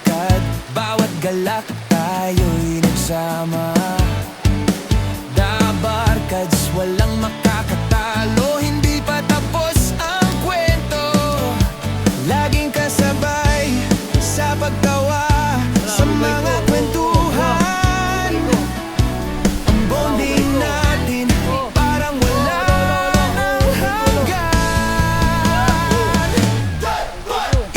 lakad, bawat galak tayo'y nagsama. The Barkads, walang makakatalo, hindi pa tapos ang kwento. Laging kasabay sa pagtawa, sa mga kwentuhan. Ang bonding natin parang wala nang hanggan.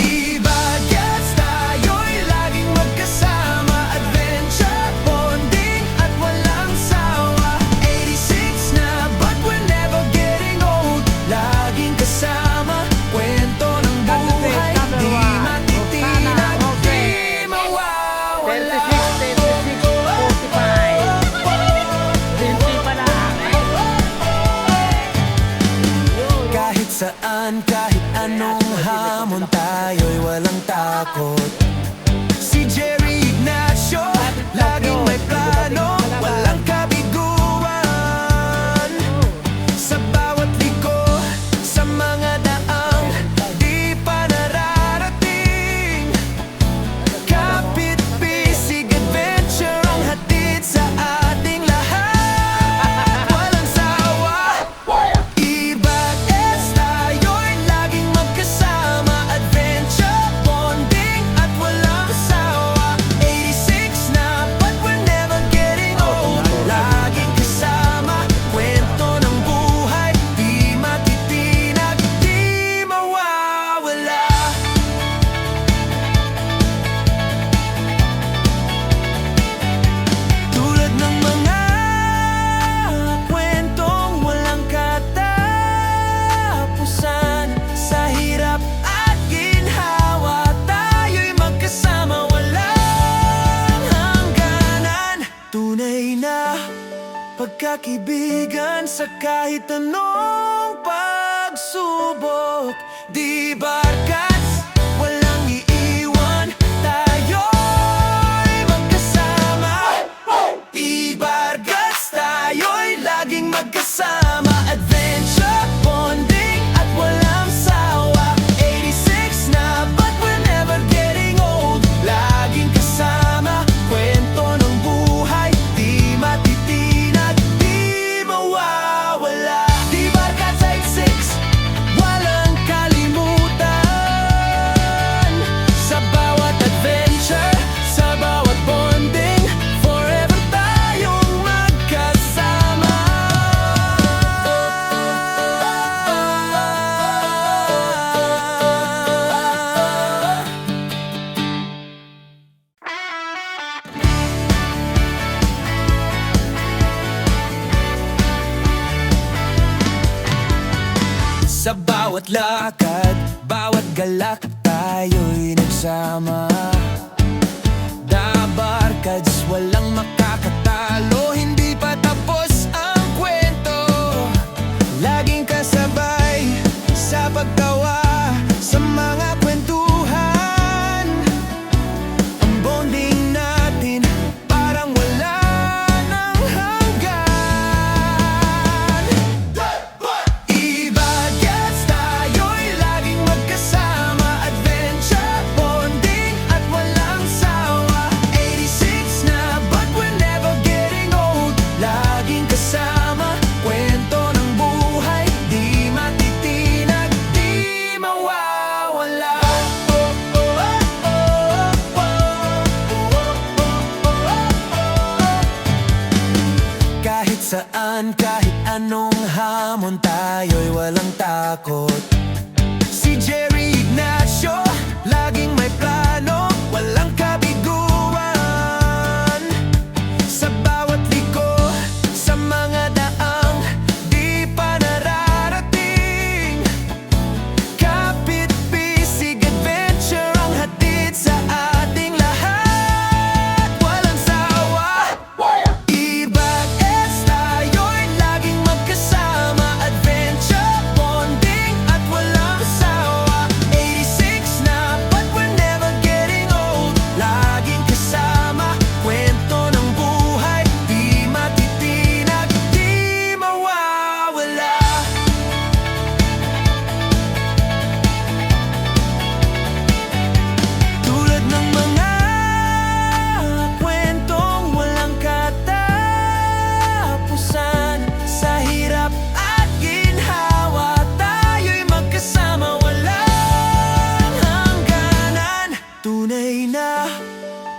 I-Barkads, tayo'y laging magkasama. Adventure, bonding at walang sawa. 86 na but we're never getting old. Laging kasama, kwento ng buhay, di matitinag, di mawawala. 36, 45, 20 pa lang. Kahit saan, kahit anong hamon, tayo'y walang takot. Si Jerry Ignacio, laging may plano, walang kabiguan. Sa bawat liko, sa mga daang di pa nararating. Kapit-bisig adventure ang hatid sa ating lahat. Walang sawa. I-Barkads, tayo'y laging magkasama. Adventure, bonding at walang sawa. 86 na but we're never getting old. Laging kasama, kwento ng buhay, di matitinag, di mawawala. Tulad ng mga kwentong walang katapusan, sa hirap at ginhawa, tayo'y magkasama, walang hangganan. Tunay na pagkakaibigan sa kahit anong pagsubok. Di Barkads, walang iiwan, tayo'y magkasama. I-Barkads, tayo'y laging magkasama. Adventure, bonding at walang sawa. 86 na but we're never getting old. Laging kasama, kwento ng buhay, di matitinag, di mawawala. Di Barkads 86, walang kalimutan. Sa bawat adventure, sa bawat bonding, forever tayong magkasama. Sa bawat lakad, bawat galak tayo'y nagsama. The Barkads, walang makakatalo, hindi pa tapos ang kwento. Laging kasabay sa pagtawa, sa mga kwentuhan. Ang bonding natin parang wala nang hanggan. I-Barkads, tayo'y laging magkasama. Adventure, bonding at walang sawa. 86 na but we're never getting old. Laging kasama, kwento ng buhay, di matitinag, di mawawala. Kahit saan, kahit anong hamon, tayo'y walang takot. Si Jerry Ignacio, laging may plano, walang kabiguan. Sa bawat liko, sa mga daang di pa nararating. Kapit-bisig adventure ang hatid sa ating lahat. Walang sawa. I-Barkads, tayo'y laging magkasama. Adventure, bonding na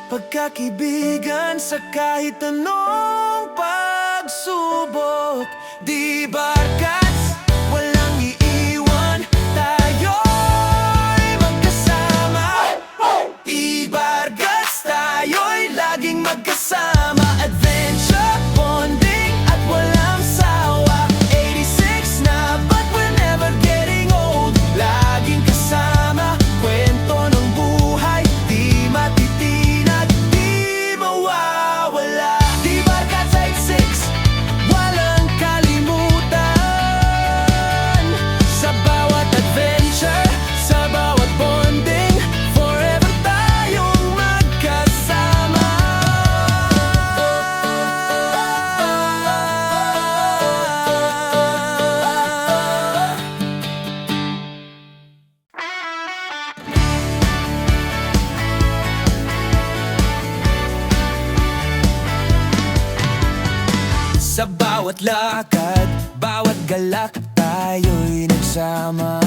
pagkakaibigan sa kahit anong pagsubok. Di barkas, walang iiwan, tayo'y magkasama. Di barkas, tayo'y laging magkasama. Adventure, bonding at walang sawa. 86 na but we're never getting old. Laging kasama, kwento ng buhay, di matitinag, di mawawala. Di barkas 86, walang kalimutan. Sa bawat adventure, sa bawat bonding, forever tayong magkasama. Sa bawat lakad, bawat galak, tayo'y nagsama.